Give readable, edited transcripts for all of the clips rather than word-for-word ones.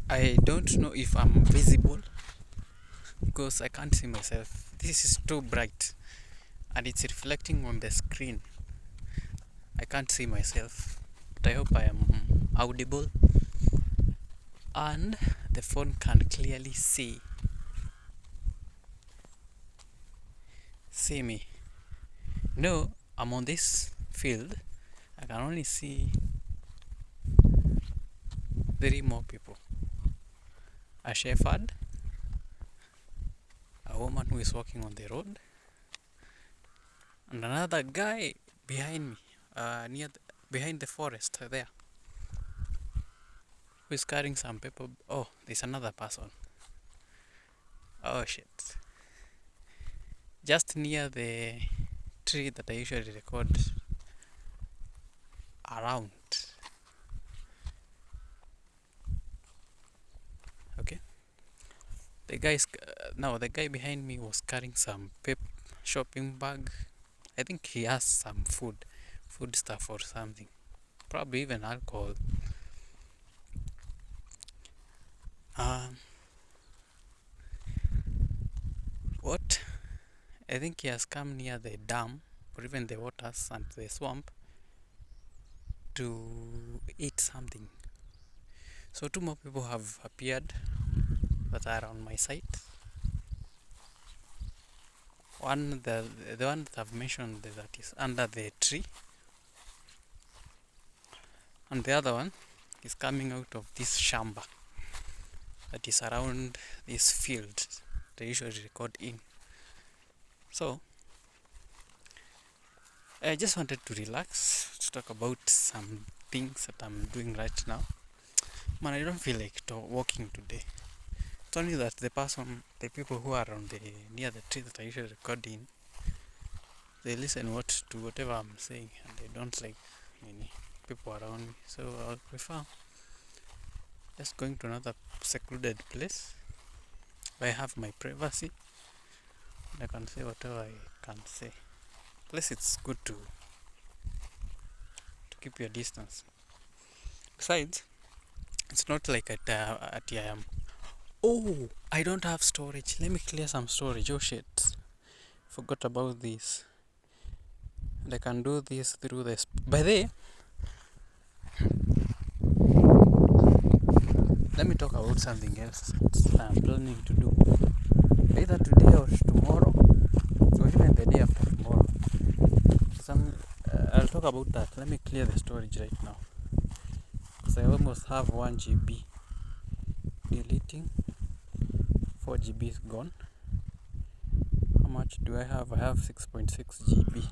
I don't know if I'm visible because I can't see myself. This is too bright and it's reflecting on the screen. I can't see myself, but I hope I am audible and the phone can clearly see me. No, I'm on this field. I can only see three more people: a shepherd, a woman who is walking on the road, and another guy behind me, behind the forest there, who is carrying some paper. Oh, there's another person. Oh shit! Just near the tree that I usually record around. Okay, the guy behind me was carrying some shopping bag. I think he has some food stuff or something, probably even alcohol. Um, what? I think he has come near the dam or even the waters and the swamp to eat something. So two more people have appeared that are on my site. One, the one that I've mentioned that is under the tree, and the other one is coming out of this shamba that is around this field they usually record in. So I just wanted to relax to talk about some things that I'm doing right now. Man, I don't feel like walking today. It's only that the people who are on the near the tree that I usually record in, they listen to whatever I'm saying, and they don't like any people around me. So I'll prefer just going to another secluded place where I have my privacy and I can say whatever I can say. Plus, it's good to keep your distance. Besides, it's not like at I am. Oh, I don't have storage. Let me clear some storage. Oh shit, forgot about this. And I can do this through this. By the way, let me talk about something else that I'm planning to do. Either today or tomorrow, or even the day after tomorrow. I'll talk about that. Let me clear the storage right now. Because I almost have 1 GB. Deleting. 4 GB is gone. How much do I have? I have 6.6 GB.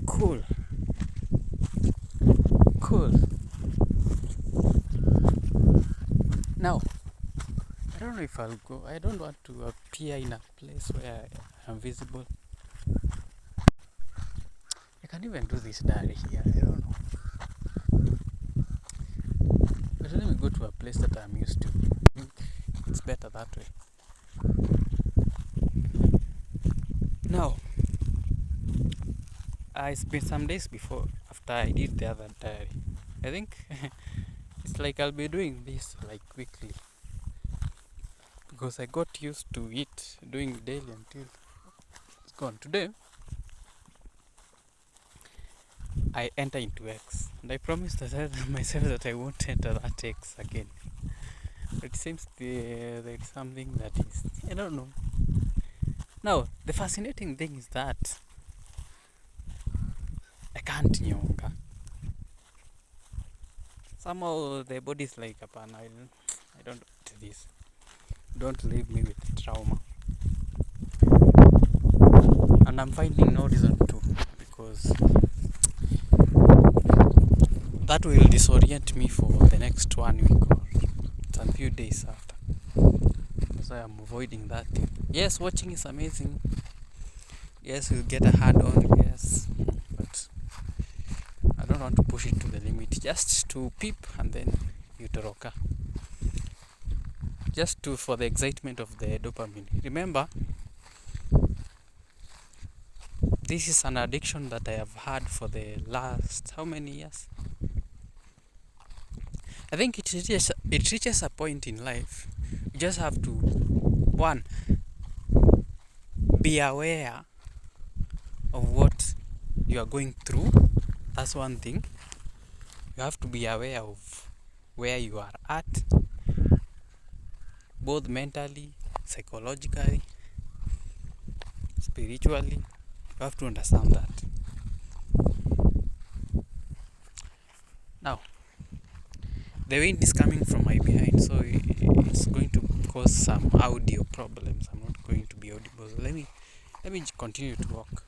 Cool. Now, I don't know if I'll go. I don't want to appear in a place where I am visible. I can even do this diary here. I don't know. But let me go to a place that I'm used to. I think it's better that way. Now, it's been some days after I did the other diary. I think it's like I'll be doing this like weekly. Because I got used to it doing daily until it's gone. Today, I enter into X, and I promised myself that I won't enter that X again. But it seems there's something that is, I don't know. Now, the fascinating thing is that I can't nyonga. Somehow the body is like upon I don't do this. Don't leave me with trauma. And I'm finding no reason to, because that will disorient me for the next 1 week or some few days after. So I'm avoiding that thing. Yes, watching is amazing. Yes, we'll get a hard on, yes. But I don't want to push it to the limit. Just to peep and then utoroka. Just for the excitement of the dopamine. Remember, this is an addiction that I have had for the last how many years? I think it reaches a point in life. You just have to, one, be aware of what you are going through. That's one thing. You have to be aware of where you are at, both mentally, psychologically, spiritually. You have to understand that. Now, the wind is coming from my behind, so it's going to cause some audio problems. I'm not going to be audible. So let me continue to walk.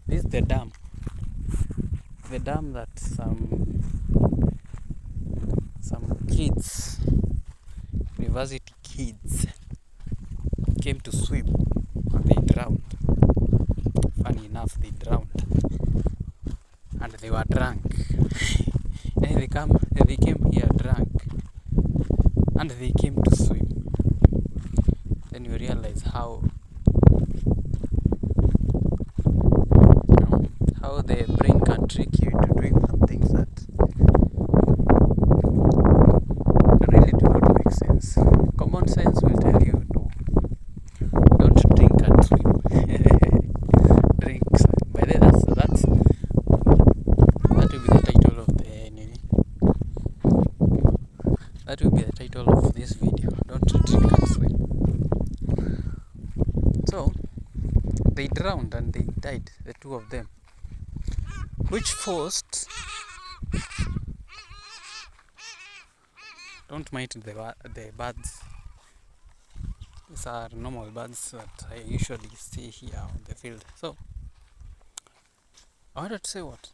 This is the dam. The dam that some kids, university kids, came to swim and they drowned. Funny enough, they drowned and they were drunk. And they came here drunk and they came to swim. Then you realize how the brain can trick you into doing some things that really do not make sense. Common sense will tell you no, don't drink and swim. Drinks. By the way, that will be the title of that will be the title of this video. Don't drink and swim. So they drowned and they died, the two of them, which forced, don't mind the birds. These are normal birds that I usually see here on the field. So I wanted to say what?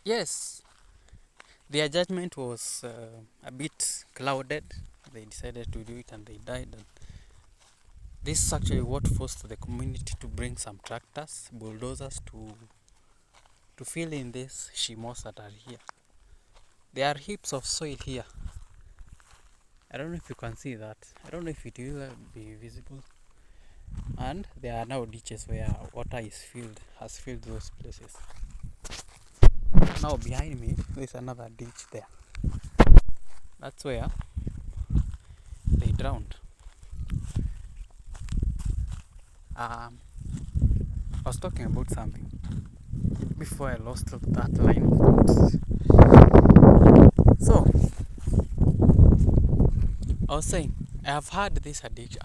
Yes, their judgment was a bit clouded. They decided to do it and they died. And this is actually what forced the community to bring some tractors, bulldozers to fill in these shimos that are here. There are heaps of soil here. I don't know if you can see that. I don't know if it will be visible. And there are now ditches where water has filled those places. Now behind me, there's another ditch there. That's where they drowned. I was talking about something before I lost that line of thoughts. So, I was saying, I have had this addiction.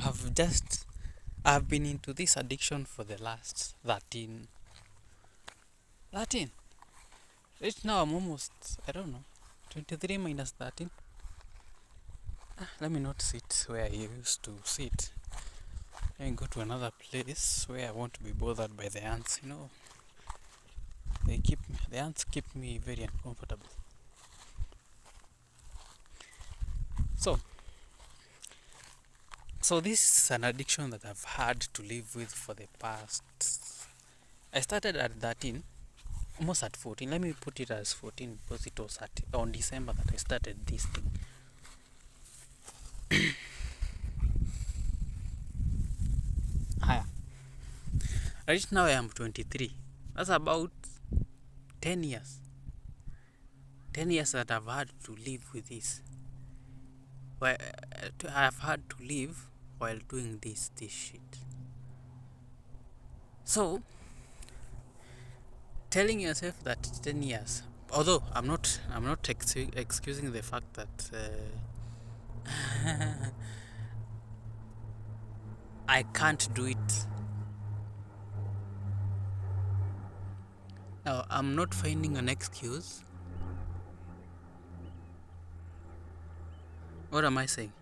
I've been into this addiction for the last 13. Right now I'm almost, I don't know, 23 minus 13. Let me not sit where I used to sit. Let me go to another place where I won't be bothered by the ants. The ants keep me very uncomfortable. So this is an addiction that I've had to live with for the past. I started at 13, almost at 14. Let me put it as 14 because it was on December that I started this thing. Hayaa. Right now I am 23. That's about 10 years. 10 years that I've had to live with this. I have had to live while doing this shit. So, telling yourself that 10 years, although I'm not excusing the fact that I can't do it. Now, I'm not finding an excuse. What am I saying?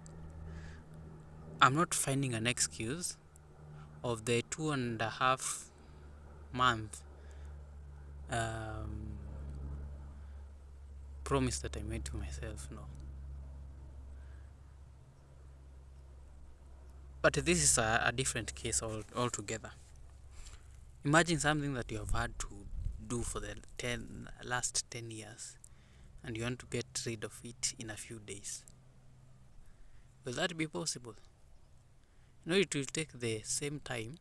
I'm not finding an excuse of the 2.5 month promise that I made to myself. No. But this is a different case altogether. Imagine something that you have had to do for the last 10 years and you want to get rid of it in a few days. Will that be possible? It will take the same time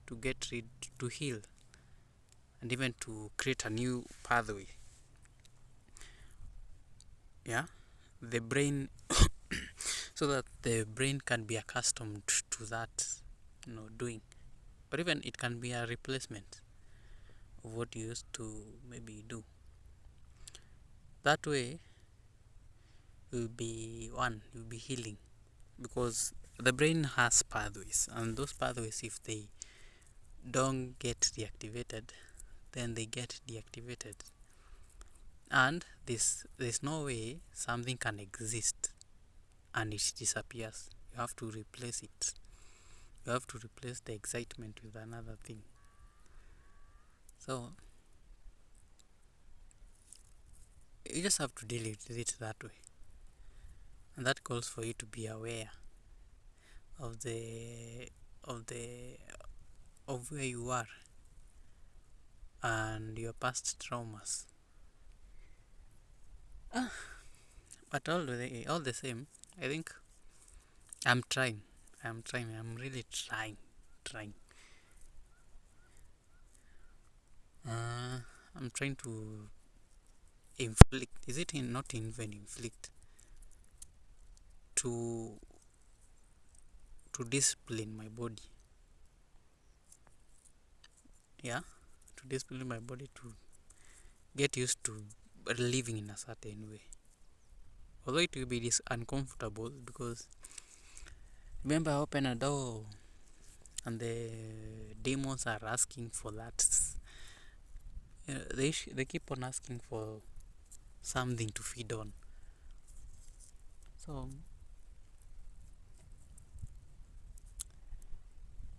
to get rid, to heal, and even to create a new pathway. Yeah, the brain, so that the brain can be accustomed to that, doing. But even it can be a replacement of what you used to maybe do. That way, you'll be healing, because the brain has pathways, and those pathways, if they don't get deactivated, then they get deactivated, and there's no way something can exist and it disappears. You have to replace it. You have to replace the excitement with another thing. So you just have to deal with it that way, and that calls for you to be aware of the of the of where you are and your past traumas. But all the same, I think I'm trying. I'm trying. I'm really trying. I'm trying to inflict. Is it not even inflict? To discipline my body. Yeah, to discipline my body to get used to living in a certain way. Although it will be uncomfortable, because remember, I open a door and the demons are asking for that. They keep on asking for something to feed on. So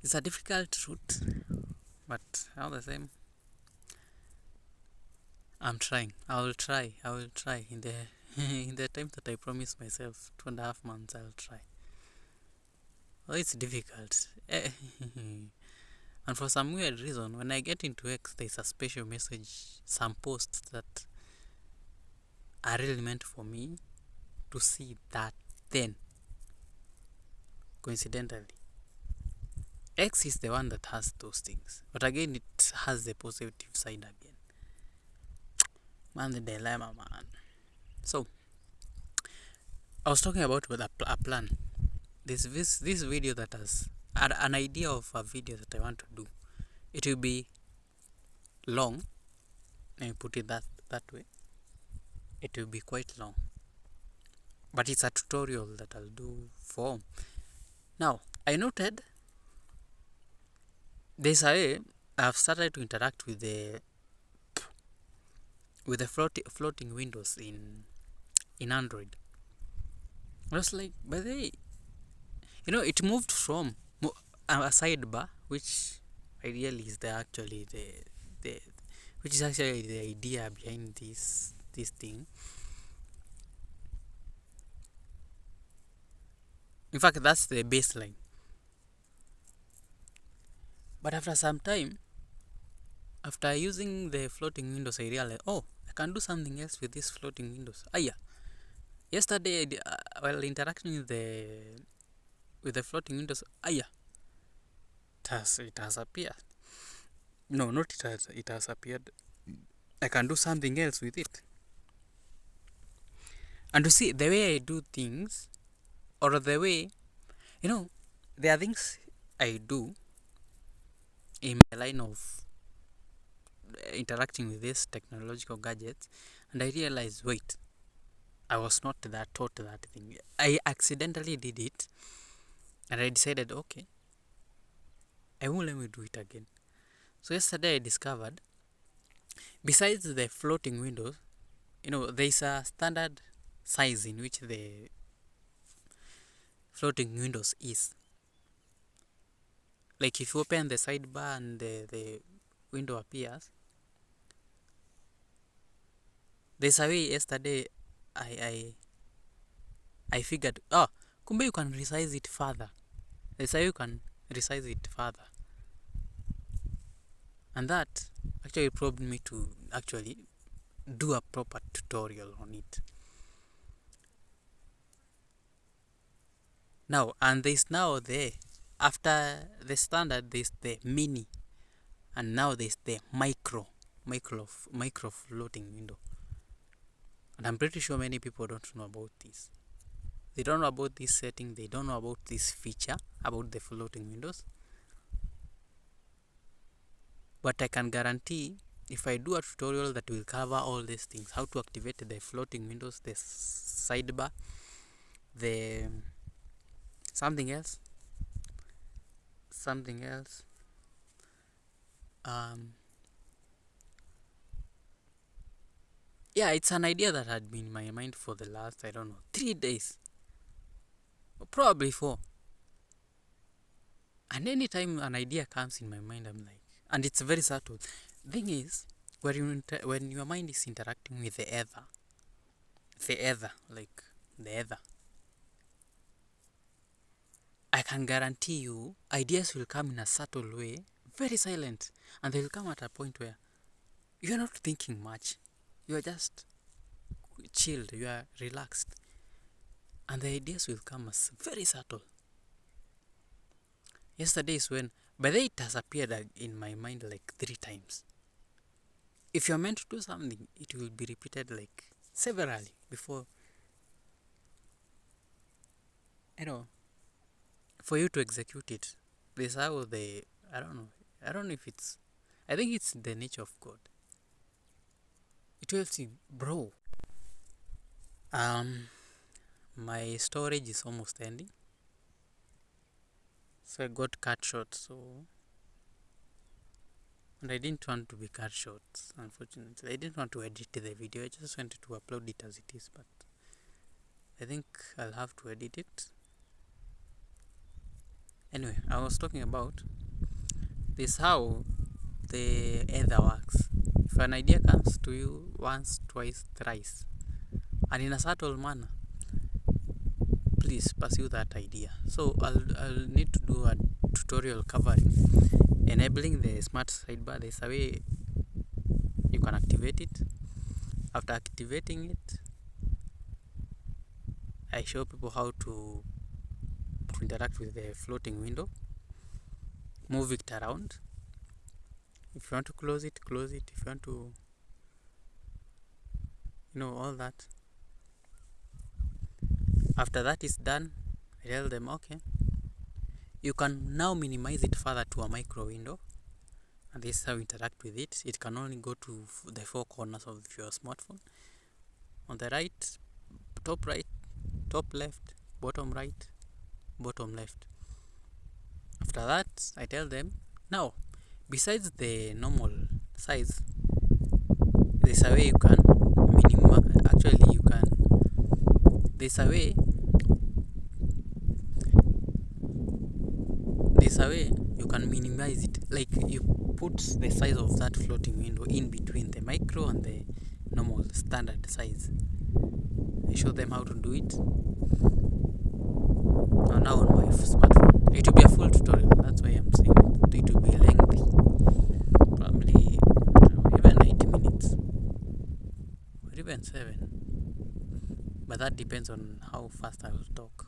it's a difficult route, but all the same, I'm trying. I will try in the in the time that I promised myself, 2.5 months. I'll try. Well, it's difficult. And for some weird reason, when I get into X, there's a special message, some posts that are really meant for me to see that then. Coincidentally, X is the one that has those things. But again, it has the positive side again. Man, the dilemma, man. So, I was talking about with a plan. This video that has an idea of a video that I want to do. It will be long. Let me put it that way. It will be quite long. But it's a tutorial that I'll do for. Now, I noted there's a way I've started to interact with the floating windows in Android. I was like, by the way, it moved from a sidebar, which ideally is the which is actually the idea behind this thing. In fact, that's the baseline. But after some time, after using the floating windows, I realized, oh, I can do something else with these floating windows. Yeah. Yesterday, while interacting with the floating windows, yeah, it has appeared. No, not it has appeared. I can do something else with it. And to see the way I do things, or the way, there are things I do in my line of interacting with these technological gadgets, and I realized, wait, I was not taught that thing. I accidentally did it, and I decided, okay, I won't let me do it again. So yesterday I discovered, besides the floating windows, there's a standard size in which the floating windows is. Like if you open the sidebar and the window appears, there's a way yesterday I figured, kumbe you can resize it further. There's a way you can resize it further. And that actually prompted me to actually do a proper tutorial on it. Now, and there's now the After the standard, there's the mini, and now there's the micro floating window. And I'm pretty sure many people don't know about this. They don't know about this setting. They don't know about this feature about the floating windows. But I can guarantee if I do a tutorial that will cover all these things, how to activate the floating windows, the sidebar, the something else, yeah, it's an idea that had been in my mind for the last, I don't know, 3 days, or probably 4. And anytime an idea comes in my mind, I'm like, and it's very subtle. Thing is, when your mind is interacting with the ether, I can guarantee you ideas will come in a subtle way, very silent, and they will come at a point where you are not thinking much. You are just chilled, you are relaxed, and the ideas will come as very subtle. Yesterday is when, by the way, it has appeared in my mind like 3 times. If you're meant to do something, it will be repeated like severally before, for you to execute it. This how I don't know if it's, I think it's the nature of God. It will see, bro. My storage is almost ending, so I got cut short. And I didn't want to be cut short. Unfortunately, I didn't want to edit the video. I just wanted to upload it as it is, but I think I'll have to edit it. Anyway, I was talking about this how the ether works. If an idea comes to you once, twice, thrice, and in a subtle manner, please pursue that idea. So I'll need to do a tutorial covering enabling the smart sidebar. There's a way you can activate it. After activating it, I show people how to interact with the floating window, move it around. If you want to close it, close it. If you want to, all that. After that is done, I tell them, okay, you can now minimize it further to a micro window, and this is how you interact with it. It can only go to the 4 corners of your smartphone. On the right, top left, bottom right, bottom left. After that, I tell them, now, besides the normal size, there's a way you can minimize it. Like, you put the size of that floating window in between the micro and the normal standard size. I show them how to do it. Now on my smartphone. It will be a full tutorial. That's why I'm saying it will be lengthy. Probably even 90 minutes. Or even 7. But that depends on how fast I will talk.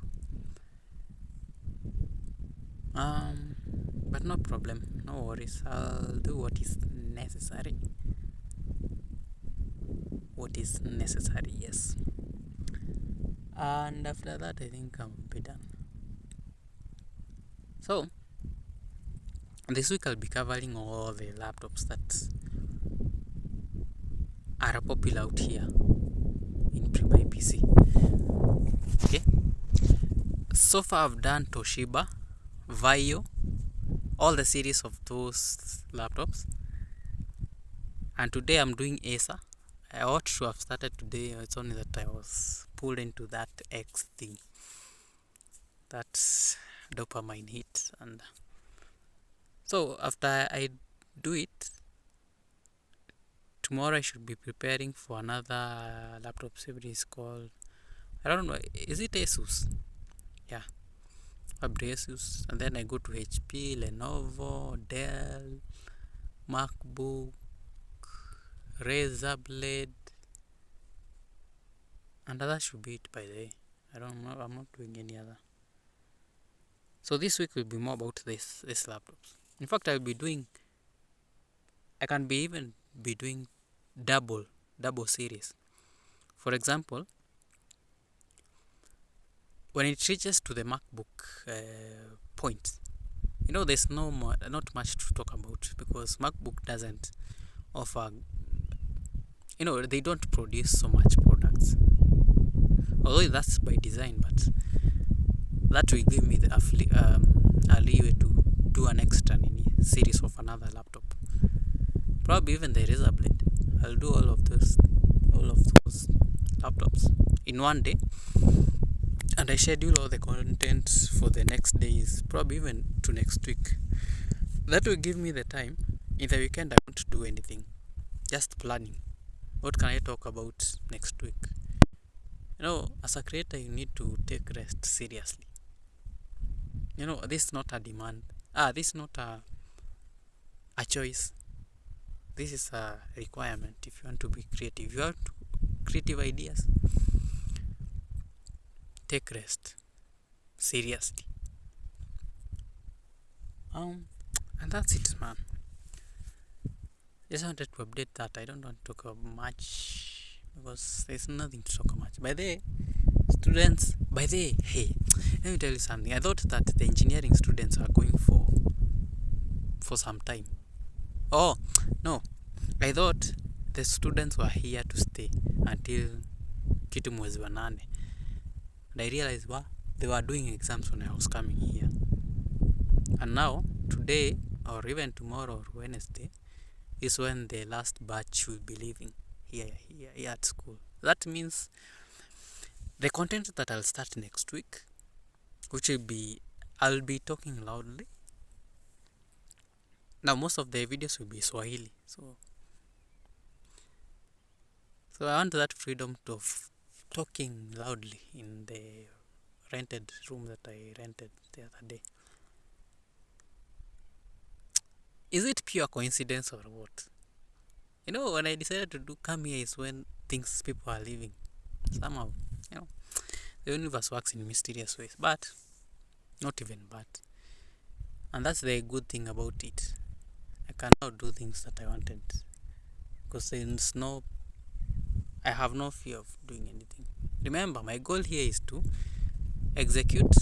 But no problem. No worries. I'll do what is necessary. Yes. And after that, I think I'll be done. So, this week I'll be covering all the laptops that are popular out here in my PC. Okay. So far I've done Toshiba, Vaio, all the series of those laptops. And today I'm doing Acer. I ought to have started today. It's only that I was pulled into that X thing, that dopamine hit. And so after I do it, tomorrow I should be preparing for another laptop series called, I don't know, is it Asus? Yeah, Asus. And then I go to HP, Lenovo, Dell, MacBook, Razer Blade, and that should be it. By the way, I don't know, I'm not doing any other. So this week will be more about this laptops. In fact, I can be even be doing double series. For example, when it reaches to the MacBook point, there's not much to talk about, because MacBook doesn't offer, they don't produce so much products, although that's by design, but that will give me a leeway to do an extra series of another laptop. Probably even the razor blade. I'll do all of those laptops in one day, and I schedule all the content for the next days, probably even to next week. That will give me the time. In the weekend, I won't do anything, just planning. What can I talk about next week? As a creator, you need to take rest seriously. This is not a demand. This is not a choice. This is a requirement if you want to be creative. You have creative ideas. Take rest seriously. And that's it, man. Just wanted to update that. I don't want to talk much because there's nothing to talk much. By the way, hey, let me tell you something. I thought that the engineering students are going for some time. Oh, no. I thought the students were here to stay until kitu mwezi wa 8. And I realized they were doing exams when I was coming here. And now, today, or even tomorrow or Wednesday, is when the last batch will be leaving here at school. That means the content that I'll start next week, which will be, I'll be talking loudly. Now, most of the videos will be Swahili, so I want that freedom of talking loudly in the rented room that I rented the other day. Is it pure coincidence or what? When I decided to come here is when people are leaving. Somehow, the universe works in mysterious ways, but not even bad. And that's the good thing about it. I can now do things that I wanted, because I have no fear of doing anything. Remember, my goal here is to execute,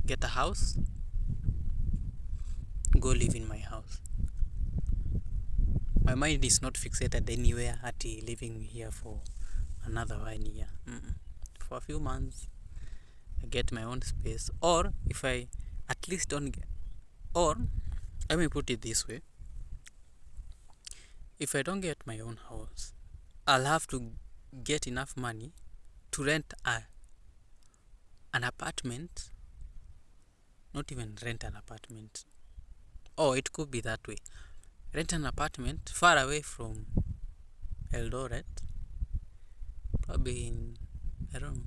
get a house, go live in my house. My mind is not fixated anywhere at living here for another 1 year. For a few months, I get my own space, or if I at least don't get, or let me put it this way: if I don't get my own house, I'll have to get enough money to rent an apartment. Not even rent an apartment. Oh, it could be that way. Rent an apartment far away from Eldoret. Probably in, I don't know,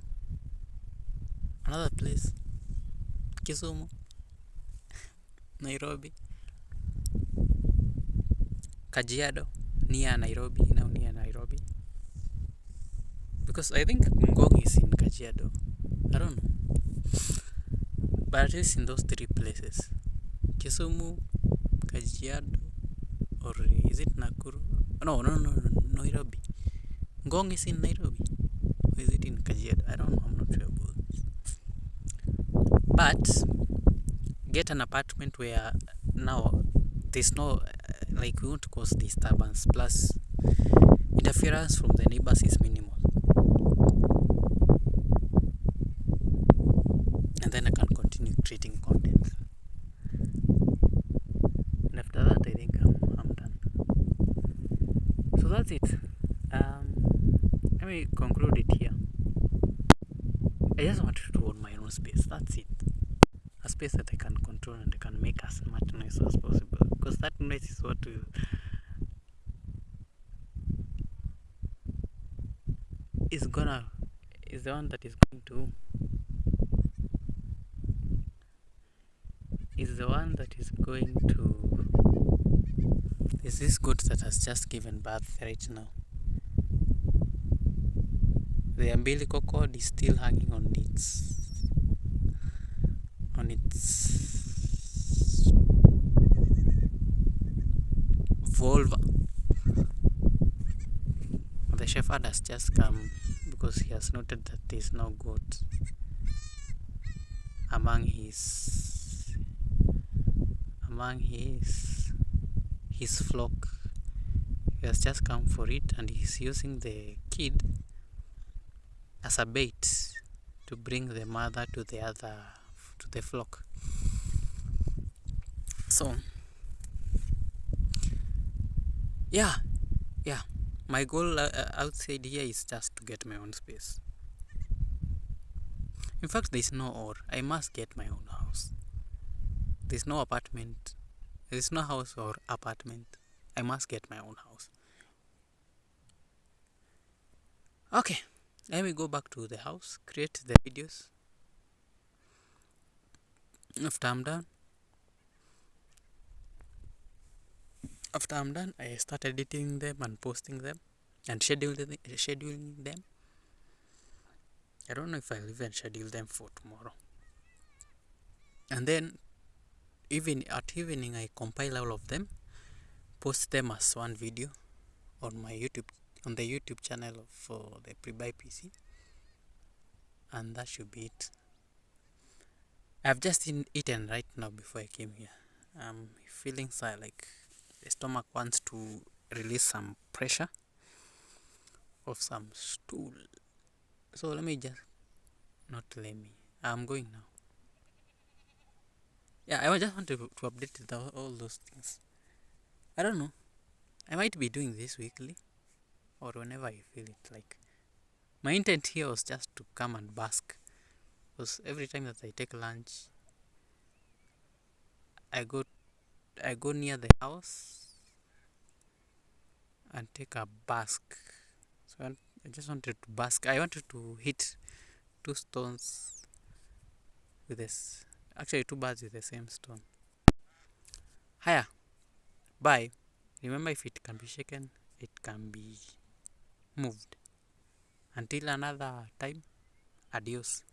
another place. Kisumu. Nairobi. Kajiado. Near Nairobi. Because I think Ngong is in Kajiado. I don't know. But at least in those 3 places. Kisumu, Kajiado, or is it Nakuru? No, Nairobi. Ngong is in Nairobi. Or is it in Kajiado? I don't know. I'm not sure about this. But get an apartment where now there's no, we won't cause disturbance. Plus, interference from the neighbors is minimal. And then I can continue creating content. And after that, I think I'm done. So that's it. Let me conclude it here. I just wanted to own my own space. That's it. A space that I can control and I can make as much noise as possible. Because that noise is what is the one that is going to is this goat that has just given birth right now. The umbilical cord is still hanging on on its vulva. The shepherd has just come because he has noted that there is no goat among his flock. He has just come for it, and he's using the kid as a bait to bring the mother to the flock. So yeah, my goal outside here is just to get my own space. In fact, there's no or. I must get my own house. There's no apartment. There's no house or apartment. I must get my own house. Okay, let me go back to the house, create the videos. After I'm done, I start editing them and posting them and scheduling them. I don't know if I'll even schedule them for tomorrow. And then at evening I compile all of them, post them as one video on the YouTube channel for the pre-buy PC, and that should be it. I've just eaten right now before I came here. I'm feeling like the stomach wants to release some pressure of some stool. So I'm going now. Yeah, I just want to update all those things. I don't know. I might be doing this weekly or whenever I feel it. Like, my intent here was just to come and bask. Because every time that I take lunch, I go near the house and take a bask. So I just wanted to bask. I wanted to hit two stones with this. Actually, two birds with the same stone. Hayaa, bye. Remember, if it can be shaken, it can be moved. Until another time, adios.